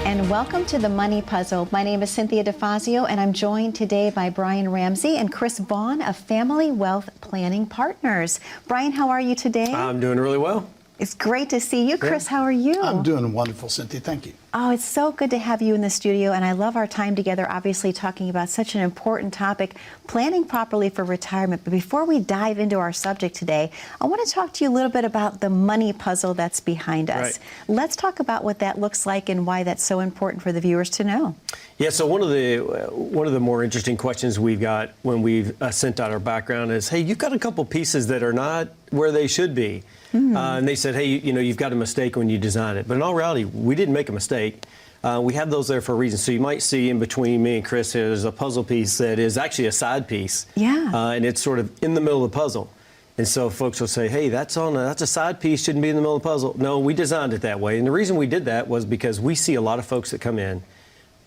And welcome to the Money Puzzle. My name is Cynthia DeFazio, and I'm joined today by Brian Ramsey and Chris Vaughn of Family Wealth Planning Partners. Brian, how are you today? I'm doing really well. It's great to see you. Chris, how are you? I'm doing wonderful, Cynthia. Thank you. Oh, it's so good to have you in the studio, and I love our time together, obviously talking about such an important topic, planning properly for retirement. But before we dive into our subject today, I want to talk to you a little bit about the money puzzle that's behind us. Right. Let's talk about what that looks like and why that's so important for the viewers to know. Yeah, so one of the more interesting questions we've got when we've sent out our background is, hey, you've got a couple pieces that are not where they should be. And they said, hey, you've got a mistake when you design it. But in all reality, we didn't make a mistake. We have those there for a reason. So you might see in between me and Chris, there's a puzzle piece that is actually a side piece. Yeah. And it's sort of in the middle of the puzzle. And so folks will say, hey, that's a side piece, shouldn't be in the middle of the puzzle. No, we designed it that way. And the reason we did that was because we see a lot of folks that come in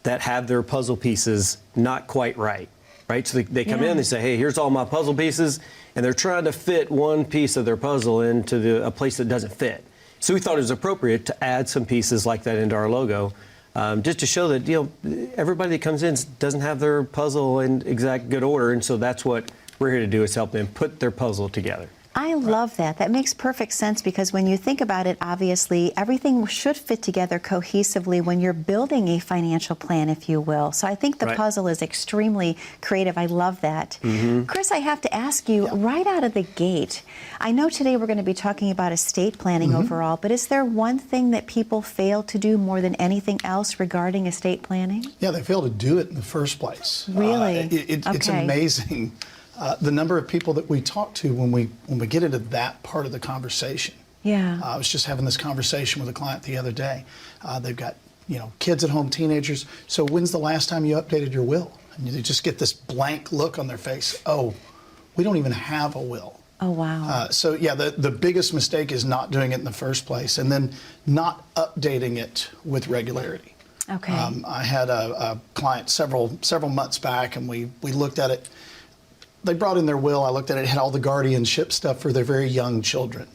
that have their puzzle pieces not quite right. Right? So they come in, they say, hey, here's all my puzzle pieces, and they're trying to fit one piece of their puzzle into a place that doesn't fit. So we thought it was appropriate to add some pieces like that into our logo, just to show that everybody that comes in doesn't have their puzzle in exact good order, and so that's what we're here to do, is help them put their puzzle together. I love that. That makes perfect sense, because when you think about it, obviously, everything should fit together cohesively when you're building a financial plan, if you will. So I think the puzzle is extremely creative. I love that. Chris, I have to ask you, right out of the gate, I know today we're going to be talking about estate planning overall, but is there one thing that people fail to do more than anything else regarding estate planning? Yeah, they fail to do it in the first place. Really? It's amazing. The number of people that we talk to when we get into that part of the conversation. Yeah. I was just having this conversation with a client the other day. They've got kids at home, teenagers. So when's the last time you updated your will? And you just get this blank look on their face. Oh, we don't even have a will. Oh, wow. So yeah, the biggest mistake is not doing it in the first place, and then not updating it with regularity. Okay. I had a client several months back, and we looked at it. They brought in their will. I looked at it. It had all the guardianship stuff for their very young children.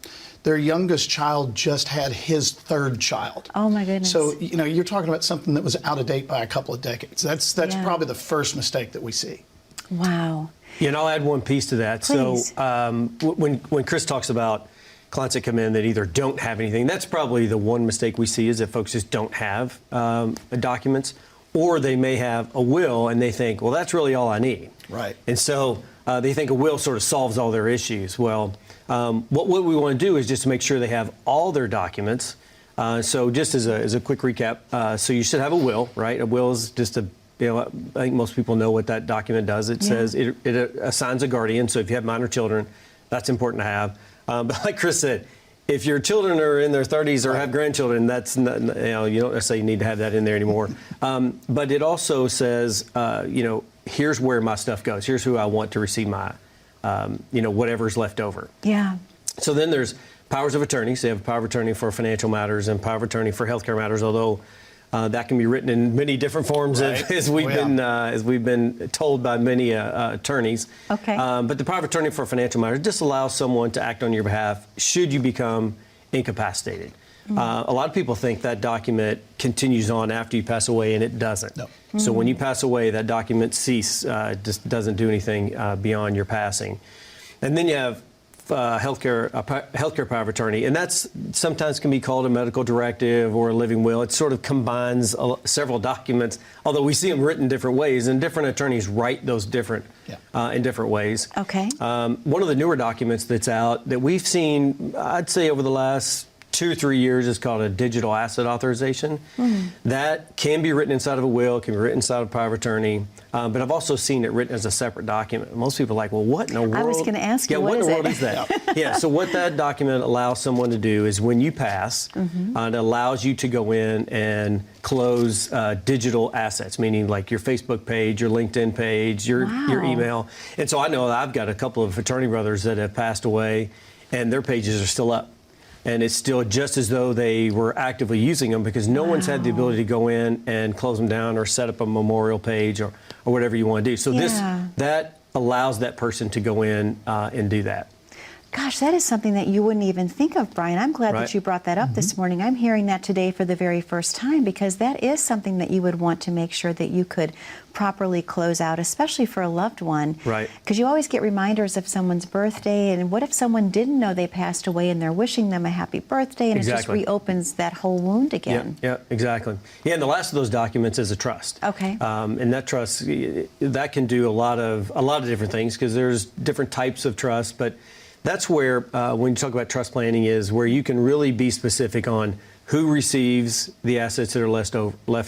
Their youngest child just had his third child. Oh, my goodness. So, you're talking about something that was out of date by a couple of decades. That's probably the first mistake that we see. Wow. Yeah, and I'll add one piece to that. Please. So when Chris talks about clients that come in that either don't have anything, that's probably the one mistake we see, is that folks just don't have documents, or they may have a will and they think, well, that's really all I need. Right. And so they think a will sort of solves all their issues. Well, what we want to do is just to make sure they have all their documents. So just as a quick recap, so you should have a will, right? A will is just I think most people know what that document does. It says it assigns a guardian. So if you have minor children, that's important to have. But like Chris said, if your children are in their 30s or have grandchildren, that's not, you don't necessarily need to have that in there anymore. But it also says, here's where my stuff goes. Here's who I want to receive my, whatever's left over. Yeah. So then there's powers of attorney. So you have a power of attorney for financial matters and power of attorney for healthcare matters, although that can be written in many different forms, as we've been told by many attorneys. Okay. But the power of attorney for financial matters just allows someone to act on your behalf should you become incapacitated. A lot of people think that document continues on after you pass away, and it doesn't. No. So when you pass away, that document just doesn't do anything beyond your passing. And then you have healthcare power of attorney, and that's sometimes can be called a medical directive or a living will. It sort of combines several documents, although we see them written different ways, and different attorneys write those in different ways. Okay. One of the newer documents that's out that we've seen, I'd say over the last 2 or 3 years, is called a digital asset authorization. That can be written inside of a will, can be written inside of a power of attorney, but I've also seen it written as a separate document. Most people are like, well, what in the world? I was going to ask you, what in the world is that? Yeah, so what that document allows someone to do is when you pass, it allows you to go in and close digital assets, meaning like your Facebook page, your LinkedIn page, your email. And so I know I've got a couple of attorney brothers that have passed away, and their pages are still up. And it's still just as though they were actively using them, because no one's had the ability to go in and close them down or set up a memorial page or whatever you want to do. So that allows that person to go in and do that. Gosh, that is something that you wouldn't even think of, Brian. I'm glad that you brought that up this morning. I'm hearing that today for the very first time, because that is something that you would want to make sure that you could properly close out, especially for a loved one. Right. Because you always get reminders of someone's birthday, and what if someone didn't know they passed away and they're wishing them a happy birthday, and it just reopens that whole wound again. Yeah, exactly. Yeah, and the last of those documents is a trust. Okay. And that trust, that can do a lot of different things, because there's different types of trust, but that's where, when you talk about trust planning, is where you can really be specific on who receives the assets that are left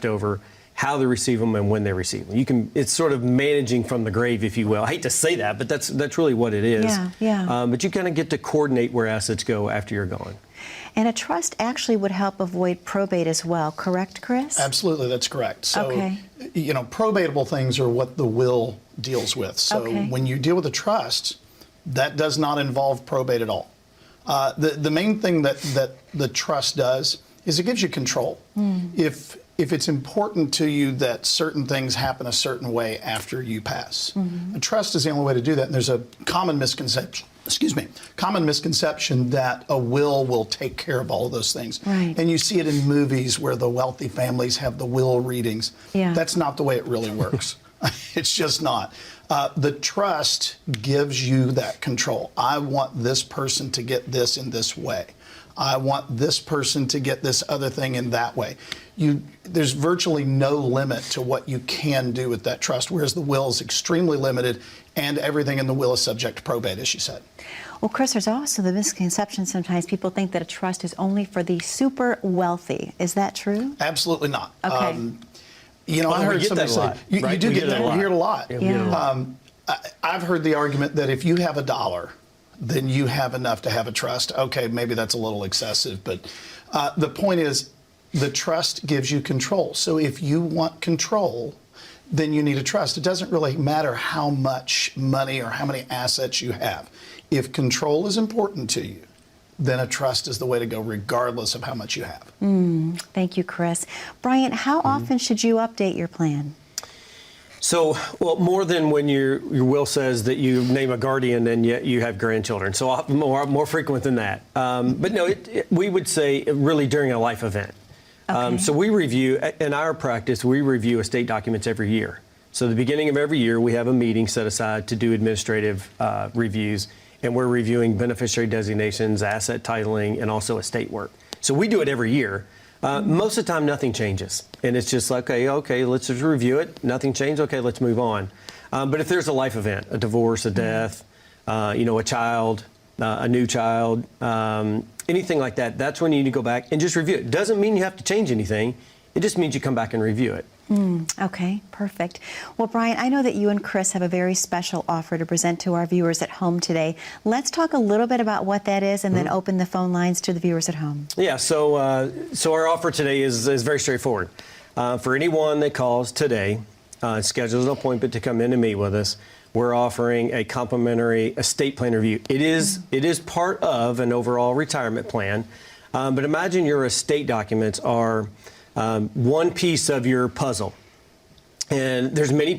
over, how they receive them, and when they receive them. It's sort of managing from the grave, if you will. I hate to say that, but that's really what it is. Yeah. But you kind of get to coordinate where assets go after you're gone. And a trust actually would help avoid probate as well, correct, Chris? Absolutely, that's correct. So, probatable things are what the will deals with. So when you deal with a trust, that does not involve probate at all. The main thing that the trust does is it gives you control. If it's important to you that certain things happen a certain way after you pass, a trust is the only way to do that. And there's a common misconception. Common misconception that a will take care of all of those things. Right. And you see it in movies where the wealthy families have the will readings. Yeah. That's not the way it really works. It's just not. The trust gives you that control. I want this person to get this in this way. I want this person to get this other thing in that way. There's virtually no limit to what you can do with that trust, whereas the will is extremely limited, and everything in the will is subject to probate, as you said. Well, Chris, there's also the misconception sometimes people think that a trust is only for the super wealthy. Is that true? Absolutely not. Okay. I heard somebody say, you do get that. You hear it a lot. I've heard the argument that if you have $1, then you have enough to have a trust. Okay, maybe that's a little excessive, but the point is the trust gives you control. So if you want control, then you need a trust. It doesn't really matter how much money or how many assets you have. If control is important to you, then a trust is the way to go, regardless of how much you have. Thank you, Chris. Brian, how often should you update your plan? So, well, more than when your will says that you name a guardian and yet you have grandchildren. So more frequent than that. But no, we would say really during a life event. So we review, in our practice, we review estate documents every year. So the beginning of every year, we have a meeting set aside to do administrative reviews, and we're reviewing beneficiary designations, asset titling, and also estate work. So we do it every year. Most of the time, nothing changes. And it's just like, okay, let's just review it. Nothing changed. Okay, let's move on. But if there's a life event, a divorce, a death, a child, a new child, anything like that, that's when you need to go back and just review it. Doesn't mean you have to change anything. It just means you come back and review it. Okay, perfect. Well, Brian, I know that you and Chris have a very special offer to present to our viewers at home today. Let's talk a little bit about what that is and then open the phone lines to the viewers at home. Yeah, so our offer today is very straightforward. For anyone that calls today, schedules an appointment to come in and meet with us, we're offering a complimentary estate plan review. It is part of an overall retirement plan, but imagine your estate documents are one piece of your puzzle, and there's many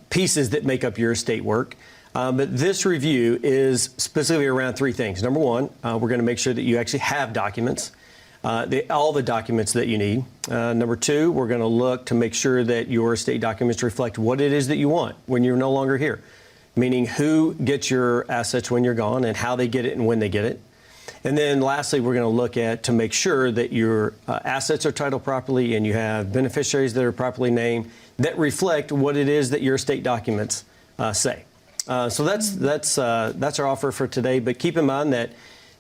pieces that make up your estate work. But this review is specifically around three things. Number one, we're going to make sure that you actually have documents, all the documents that you need. Number two, we're going to look to make sure that your estate documents reflect what it is that you want when you're no longer here, meaning who gets your assets when you're gone and how they get it and when they get it. And then lastly, we're going to look at to make sure that your assets are titled properly and you have beneficiaries that are properly named that reflect what it is that your estate documents say. So that's our offer for today. But keep in mind that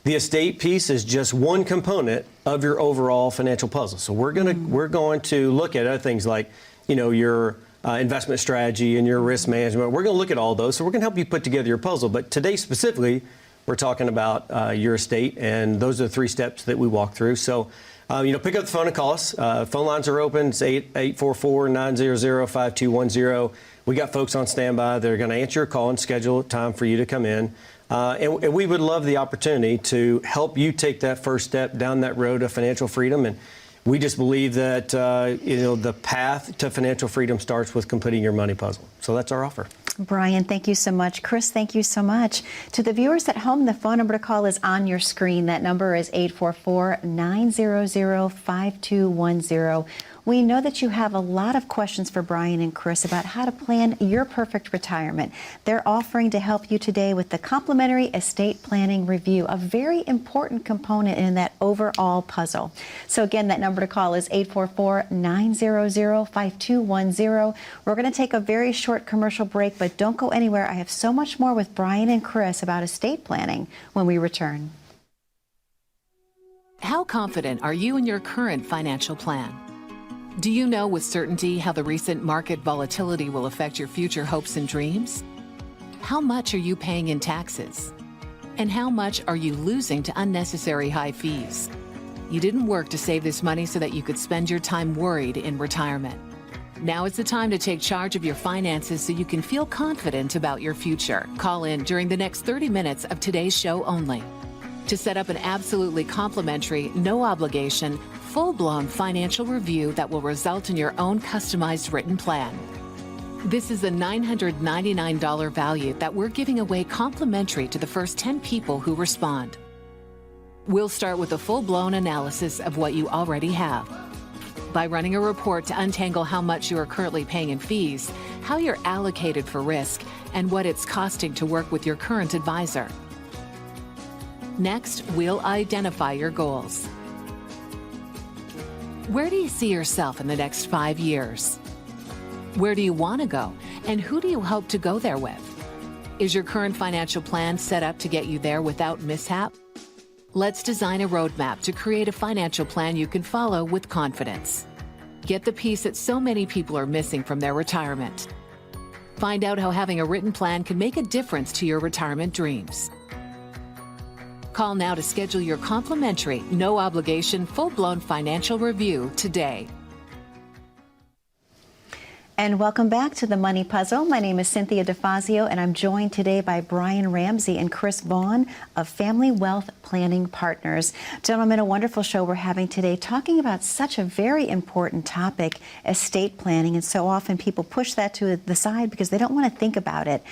the estate piece is just one component of your overall financial puzzle. So we're going to look at other things like, your investment strategy and your risk management. We're going to look at all those. So we're going to help you put together your puzzle. But today specifically, we're talking about your estate, and those are the three steps that we walk through. So, pick up the phone and call us. Phone lines are open. It's 844-900-5210. We got folks on standby that are going to answer your call and schedule a time for you to come in. And we would love the opportunity to help you take that first step down that road of financial freedom. And we just believe that the path to financial freedom starts with completing your money puzzle. So that's our offer. Brian, thank you so much. Chris, thank you so much. To the viewers at home, the phone number to call is on your screen. That number is 844-900-5210. We know that you have a lot of questions for Brian and Chris about how to plan your perfect retirement. They're offering to help you today with the complimentary estate planning review, a very important component in that overall puzzle. So again, that number to call is 844-900-5210. We're going to take a very short commercial break, but don't go anywhere. I have so much more with Brian and Chris about estate planning when we return. How confident are you in your current financial plan? Do you know with certainty how the recent market volatility will affect your future hopes and dreams? How much are you paying in taxes? And how much are you losing to unnecessary high fees? You didn't work to save this money so that you could spend your time worried in retirement. Now is the time to take charge of your finances so you can feel confident about your future. Call in during the next 30 minutes of today's show only to set up an absolutely complimentary, no obligation, full-blown financial review that will result in your own customized written plan. This is a $999 value that we're giving away complimentary to the first 10 people who respond. We'll start with a full-blown analysis of what you already have by running a report to untangle how much you are currently paying in fees, how you're allocated for risk, and what it's costing to work with your current advisor. Next, we'll identify your goals. Where do you see yourself in the next 5 years? Where do you want to go, and who do you hope to go there with? Is your current financial plan set up to get you there without mishap? Let's design a roadmap to create a financial plan you can follow with confidence. Get the piece that so many people are missing from their retirement. Find out how having a written plan can make a difference to your retirement dreams. Call now to schedule your complimentary, no obligation, full-blown financial review today. And welcome back to the Money Puzzle. My name is Cynthia DeFazio, and I'm joined today by Brian Ramsey and Chris Vaughn of Family Wealth Planning Partners. Gentlemen, a wonderful show we're having today, talking about such a very important topic, estate planning. And so often people push that to the side because they don't want to think about it.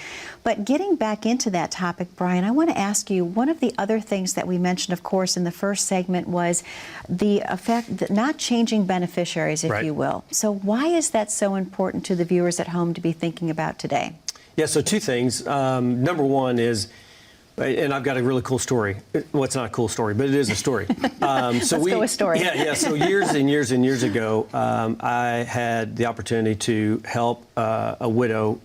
But getting back into that topic, Brian, I want to ask you, one of the other things that we mentioned, of course, in the first segment was the effect, not changing beneficiaries, if you will. So why is that so important to the viewers at home to be thinking about today? Yeah, so two things. Number one is, and I've got a really cool story. Well, it's not a cool story, but it is a story. Let's go with story. Yeah. So years and years and years ago, I had the opportunity to help a widow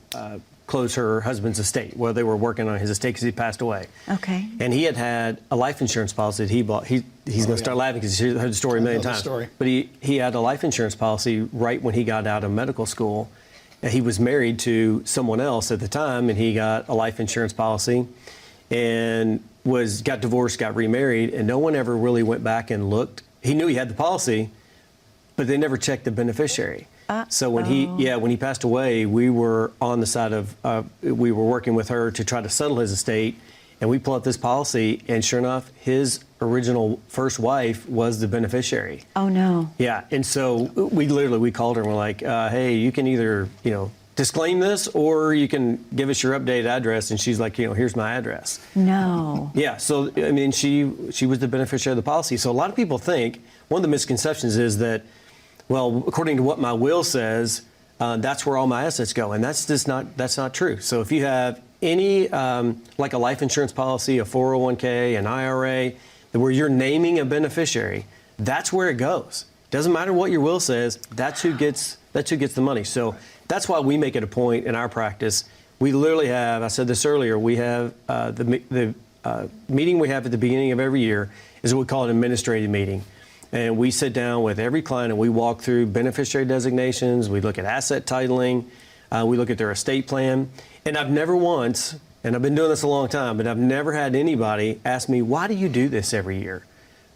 close her husband's estate. Well, they were working on his estate because he passed away. Okay. And he had a life insurance policy that he bought. He's going to start laughing because he's heard the story a million times. But he had a life insurance policy right when he got out of medical school. He was married to someone else at the time, and he got a life insurance policy and got divorced, got remarried, and no one ever really went back and looked. He knew he had the policy, but they never checked the beneficiary. So when he passed away, we were on the side of, we were working with her to try to settle his estate, and we pulled up this policy, and sure enough, his original first wife was the beneficiary. Oh no. Yeah, and so we called her and we're like, hey, you can either, disclaim this, or you can give us your updated address. And she's like, here's my address. No. Yeah, so I mean, she was the beneficiary of the policy. So a lot of people think, one of the misconceptions is that, well, according to what my will says, that's where all my assets go, and that's not true. So if you have any, like a life insurance policy, a 401k, an IRA, where you're naming a beneficiary, that's where it goes. Doesn't matter what your will says, that's who gets the money. So that's why we make it a point in our practice. We literally have, I said this earlier, we have the meeting we have at the beginning of every year is what we call an administrative meeting. And we sit down with every client and we walk through beneficiary designations, we look at asset titling, we look at their estate plan. And I've never once, and I've been doing this a long time, but I've never had anybody ask me, why do you do this every year?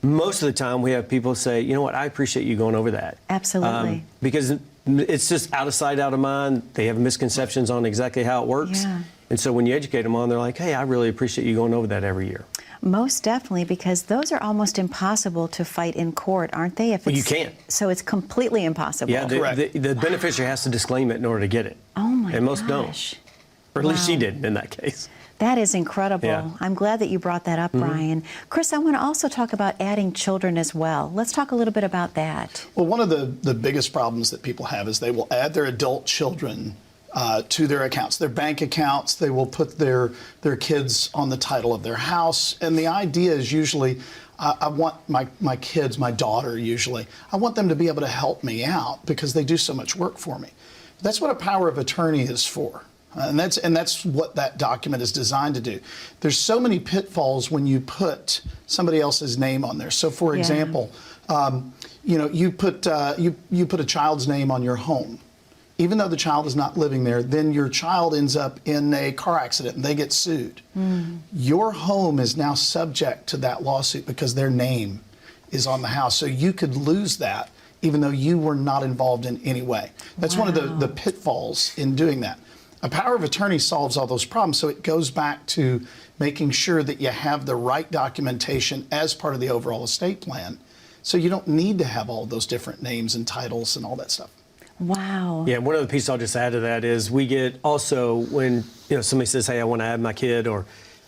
Most of the time we have people say, you know what, I appreciate you going over that. Absolutely. Because it's just out of sight, out of mind. They have misconceptions on exactly how it works. Yeah. And so when you educate them on, they're like, hey, I really appreciate you going over that every year. Most definitely, because those are almost impossible to fight in court, aren't they? If Well, you can't. So it's completely impossible. Yeah, the beneficiary has to disclaim it in order to get it. Oh my And most gosh. don't. Or at least she Wow. didn't in that case. That is incredible. Yeah. I'm glad that you brought that up, Brian. Chris, I want to also talk about adding children as well. Let's talk a little bit about that. Well, one of the biggest problems that people have is they will add their adult children to their accounts, their bank accounts. They will put their kids on the title of their house. And the idea is usually, I want my kids, my daughter usually, I want them to be able to help me out because they do so much work for me. That's what a power of attorney is for. And that's what that document is designed to do. There's so many pitfalls when you put somebody else's name on there. So, for example, you put a child's name on your home. Even though the child is not living there, then your child ends up in a car accident and they get sued. Your home is now subject to that lawsuit because their name is on the house. So you could lose that even though you were not involved in any way. That's one of the pitfalls in doing that. A power of attorney solves all those problems, so it goes back to making sure that you have the right documentation as part of the overall estate plan, so you don't need to have all those different names and titles and all that stuff. Wow. Yeah, one of the pieces I'll just add to that is we get also when somebody says, hey, I want to add my kid, or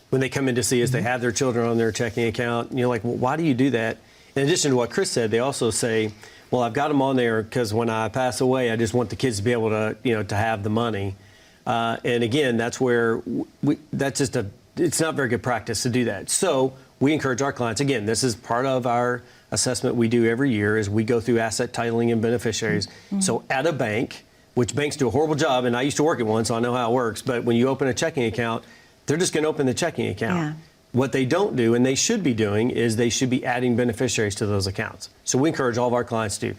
when they come in to see us, they have their children on their checking account, and you're like, well, why do you do that? In addition to what Chris said, they also say, well, I've got them on there because when I pass away, I just want the kids to be able to, to have the money. And again, that's where it's not very good practice to do that. So we encourage our clients, again, this is part of our assessment we do every year is we go through asset titling and beneficiaries. So at a bank, which banks do a horrible job, and I used to work at one, so I know how it works, but when you open a checking account, they're just going to open the checking account. Yeah. What they don't do, and they should be doing, is they should be adding beneficiaries to those accounts. So we encourage all of our clients to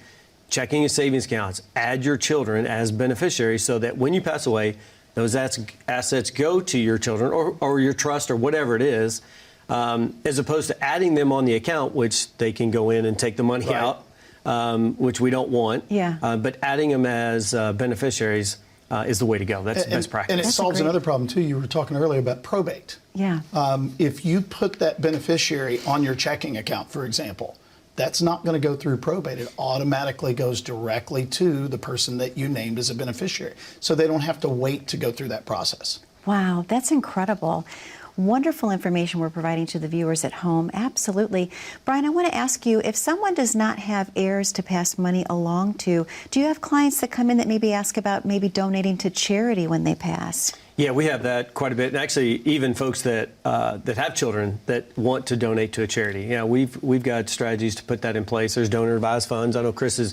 checking and savings accounts, add your children as beneficiaries so that when you pass away, those assets go to your children or your trust or whatever it is, as opposed to adding them on the account, which they can go in and take the money out, which we don't want. Yeah. But adding them as beneficiaries is the way to go. That's best practice. And it solves another problem, too. You were talking earlier about probate. Yeah. If you put that beneficiary on your checking account, for example, that's not going to go through probate. It automatically goes directly to the person that you named as a beneficiary. So they don't have to wait to go through that process. Wow, that's incredible. Wonderful information we're providing to the viewers at home. Absolutely. Brian, I want to ask you, if someone does not have heirs to pass money along to, do you have clients that come in that maybe ask about maybe donating to charity when they pass? Yeah, we have that quite a bit. And actually, even folks that have children that want to donate to a charity. Yeah, we've got strategies to put that in place. There's donor advised funds. I know Chris is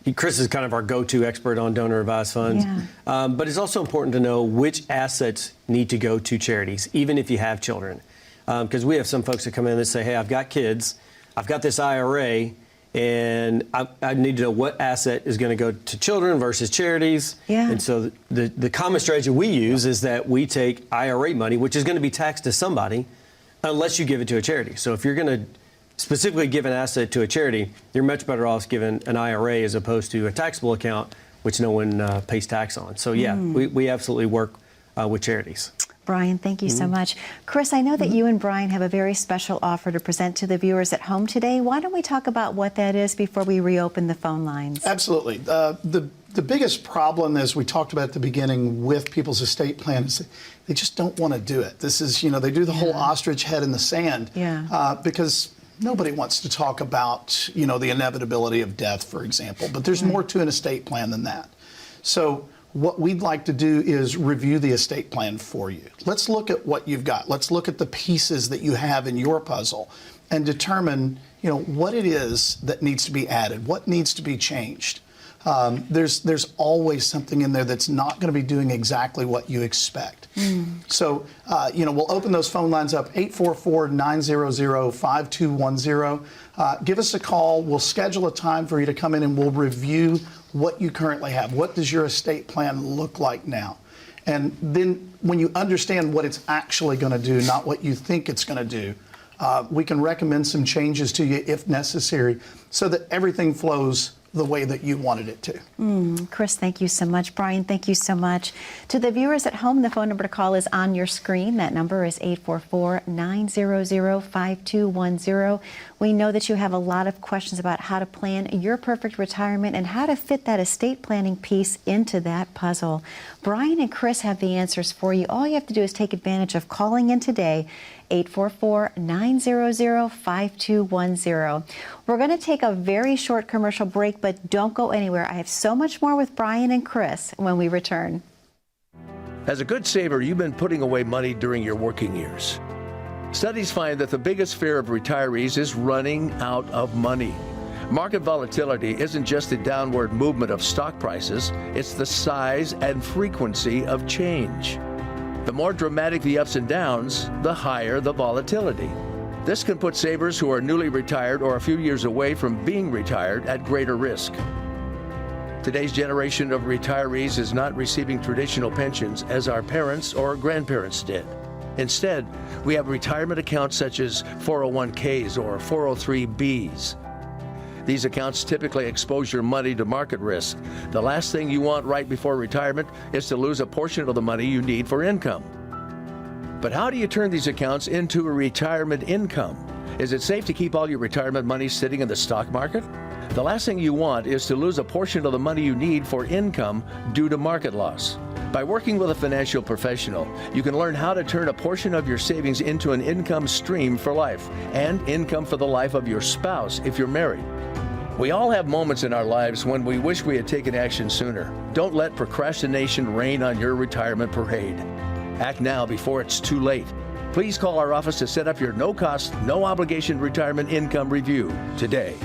kind of our go-to expert on donor advised funds. Yeah. But it's also important to know which assets need to go to charities, even if you have children. Because we have some folks that come in and say, hey, I've got kids, I've got this IRA, and I need to know what asset is going to go to children versus charities. Yeah. And so the common strategy we use is that we take IRA money, which is going to be taxed to somebody, unless you give it to a charity. So if you're going to specifically give an asset to a charity, you're much better off giving an IRA as opposed to a taxable account, which no one pays tax on. So yeah, we absolutely work with charities. Brian, thank you so much. Chris, I know that you and Brian have a very special offer to present to the viewers at home today. Why don't we talk about what that is before we reopen the phone lines? Absolutely. The biggest problem, as we talked about at the beginning with people's estate plan, is they just don't want to do it. This is, they do the whole ostrich head in the sand because nobody wants to talk about, the inevitability of death, for example. But there's more to an estate plan than that. So what we'd like to do is review the estate plan for you. Let's look at what you've got. Let's look at the pieces that you have in your puzzle and determine, what it is that needs to be added, what needs to be changed. There's always something in there that's not going to be doing exactly what you expect. So, we'll open those phone lines up, 844-900-5210. Give us a call. We'll schedule a time for you to come in and we'll review what you currently have. What does your estate plan look like now? And then when you understand what it's actually going to do, not what you think it's going to do, we can recommend some changes to you if necessary so that everything flows the way that you wanted it to. Chris, thank you so much. Brian, thank you so much. To the viewers at home, the phone number to call is on your screen. That number is 844-900-5210. We know that you have a lot of questions about how to plan your perfect retirement and how to fit that estate planning piece into that puzzle. Brian and Chris have the answers for you. All you have to do is take advantage of calling in today, 844-900-5210. We're going to take a very short commercial break, but don't go anywhere. I have so much more with Brian and Chris when we return. As a good saver, you've been putting away money during your working years. Studies find that the biggest fear of retirees is running out of money. Market volatility isn't just the downward movement of stock prices, it's the size and frequency of change. The more dramatic the ups and downs, the higher the volatility. This can put savers who are newly retired or a few years away from being retired at greater risk. Today's generation of retirees is not receiving traditional pensions as our parents or grandparents did. Instead, we have retirement accounts such as 401ks or 403bs. These accounts typically expose your money to market risk. The last thing you want right before retirement is to lose a portion of the money you need for income. But how do you turn these accounts into a retirement income? Is it safe to keep all your retirement money sitting in the stock market? The last thing you want is to lose a portion of the money you need for income due to market loss. By working with a financial professional, you can learn how to turn a portion of your savings into an income stream for life and income for the life of your spouse if you're married. We all have moments in our lives when we wish we had taken action sooner. Don't let procrastination reign on your retirement parade. Act now before it's too late. Please call our office to set up your no-cost, no-obligation retirement income review today.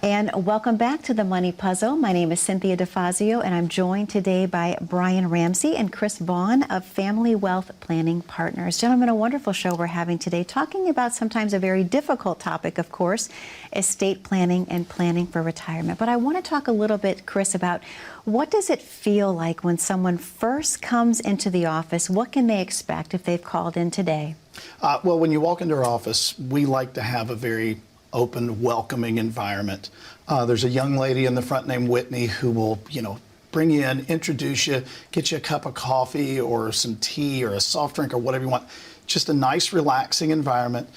And welcome back to the Money Puzzle. My name is Cynthia DeFazio, and I'm joined today by Brian Ramsey and Chris Vaughn of Family Wealth Planning Partners. Gentlemen, a wonderful show we're having today, talking about sometimes a very difficult topic, of course, estate planning and planning for retirement. But I want to talk a little bit, Chris, about what does it feel like when someone first comes into the office? What can they expect if they've called in today? Well, when you walk into our office, we like to have a very open, welcoming environment. There's a young lady in the front named Whitney who will, bring you in, introduce you, get you a cup of coffee or some tea or a soft drink or whatever you want. Just a nice, relaxing environment.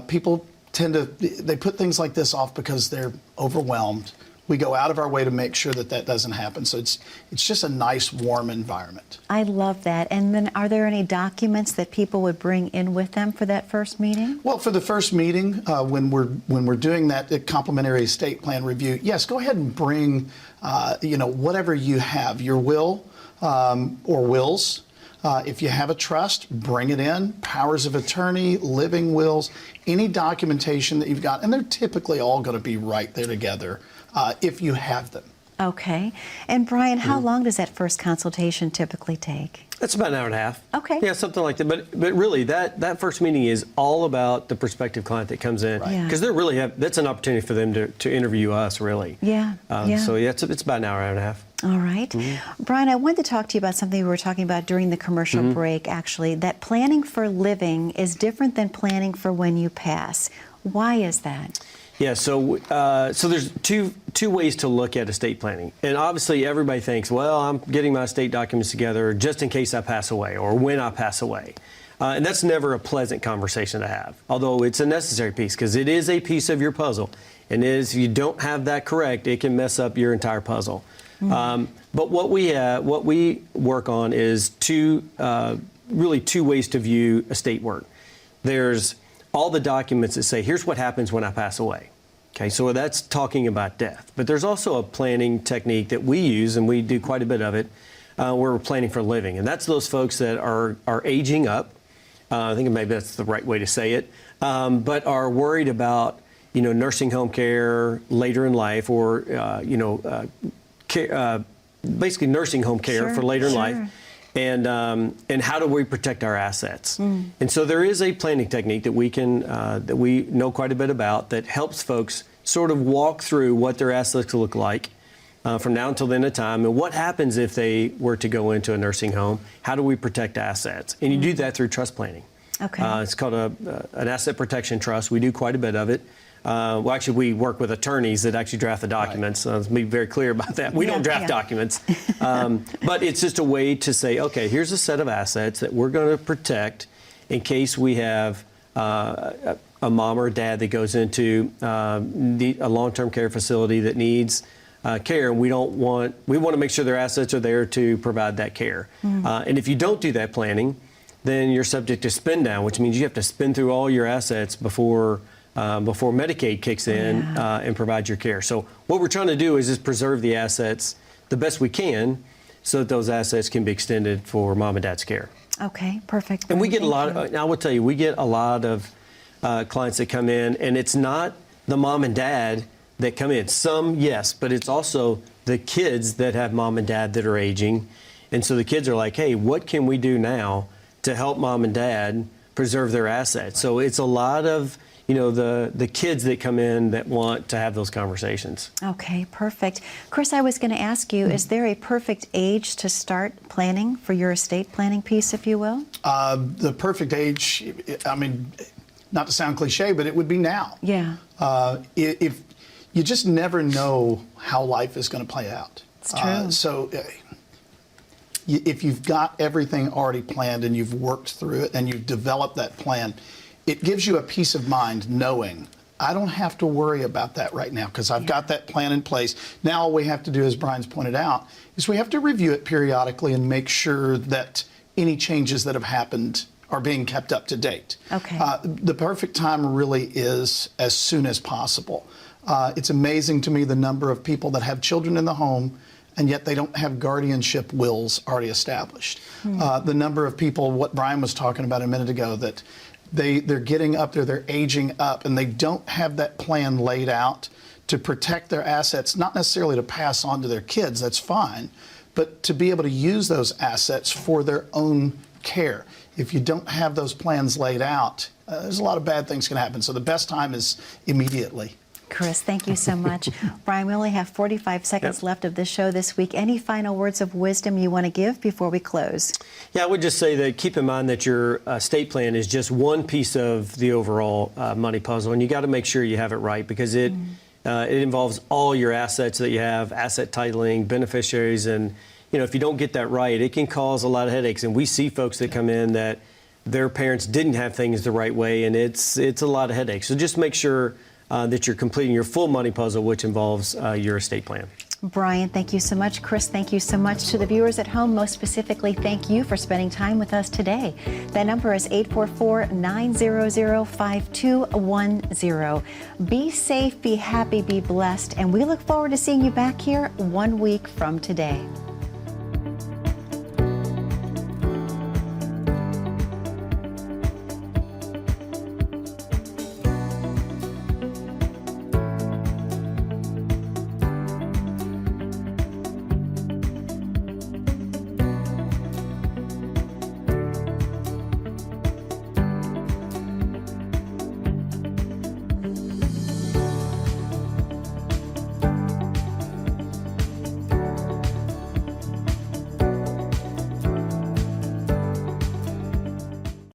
People they put things like this off because they're overwhelmed. We go out of our way to make sure that that doesn't happen. So it's just a nice, warm environment. I love that. And then are there any documents that people would bring in with them for that first meeting? Well, for the first meeting, when we're doing that complimentary estate plan review, yes, go ahead and bring, whatever you have, your will or wills. If you have a trust, bring it in. Powers of attorney, living wills, any documentation that you've got, and they're typically all going to be right there together. If you have them. Okay. And Brian, how long does that first consultation typically take? That's about an hour and a half. Okay. Yeah, something like that. But really, that first meeting is all about the prospective client that comes in. Because they're really that's an opportunity for them to interview us, really. Yeah. So yeah, it's about an hour and a half. All right. Brian, I wanted to talk to you about something we were talking about during the commercial break, actually, that planning for living is different than planning for when you pass. Why is that? Yeah, so there's two ways to look at estate planning. And obviously everybody thinks, well, I'm getting my estate documents together just in case I pass away or when I pass away. And that's never a pleasant conversation to have, although it's a necessary piece because it is a piece of your puzzle. And if you don't have that correct, it can mess up your entire puzzle. But what we work on is really two ways to view estate work. There's all the documents that say, here's what happens when I pass away. Okay, so that's talking about death. But there's also a planning technique that we use, and we do quite a bit of it, where we're planning for living. And that's those folks that are aging up. I think maybe that's the right way to say it, but are worried about, nursing home care later in life or, basically nursing home care for later in life. And how do we protect our assets? And so there is a planning technique that we know quite a bit about that helps folks sort of walk through what their assets look like from now until the end of time, and what happens if they were to go into a nursing home. How do we protect assets? And you do that through trust planning. Okay. It's called an asset protection trust. We do quite a bit of it. well, actually, we work with attorneys that actually draft the documents. Let's be very clear about that. We don't draft documents. But it's just a way to say, okay, here's a set of assets that we're going to protect in case we have a mom or a dad that goes into a long-term care facility that needs care, and we want to make sure their assets are there to provide that care. And if you don't do that planning, then you're subject to spend down, which means you have to spend through all your assets before Medicaid kicks in and provides your care. So what we're trying to do is just preserve the assets the best we can so that those assets can be extended for mom and dad's care. Okay, perfect. And we get I will tell you, we get a lot of clients that come in, and it's not the mom and dad that come in. Some, yes, but it's also the kids that have mom and dad that are aging. And so the kids are like, hey, what can we do now to help mom and dad preserve their assets? So it's a lot of the kids that come in that want to have those conversations. Okay, perfect. Chris, I was going to ask you, is there a perfect age to start planning for your estate planning piece, if you will? The perfect age, I mean, not to sound cliche, but it would be now. Yeah. If you just never know how life is going to play out. It's true. So if you've got everything already planned and you've worked through it and you've developed that plan, it gives you a peace of mind knowing I don't have to worry about that right now because I've got that plan in place. Now all we have to do, as Brian's pointed out, is we have to review it periodically and make sure that any changes that have happened are being kept up to date. Okay. The perfect time really is as soon as possible. It's amazing to me the number of people that have children in the home and yet they don't have guardianship wills already established. The number of people, what Brian was talking about a minute ago, that they're getting up there, they're aging up, and they don't have that plan laid out to protect their assets, not necessarily to pass on to their kids, that's fine, but to be able to use those assets for their own care. If you don't have those plans laid out, there's a lot of bad things can happen. So the best time is immediately. Chris, thank you so much. Brian, we only have 45 seconds left of this show this week. Any final words of wisdom you want to give before we close? Yeah, I would just say that keep in mind that your estate plan is just one piece of the overall money puzzle, and you got to make sure you have it right because it involves all your assets that you have, asset titling, beneficiaries, and if you don't get that right, it can cause a lot of headaches. And we see folks that come in that their parents didn't have things the right way, and it's a lot of headaches. So just make sure that you're completing your full money puzzle, which involves your estate plan. Brian, thank you so much. Chris, thank you so much. To the viewers at home, most specifically, thank you for spending time with us today. That number is 844-900-5210. Be safe, be happy, be blessed, and we look forward to seeing you back here 1 week from today.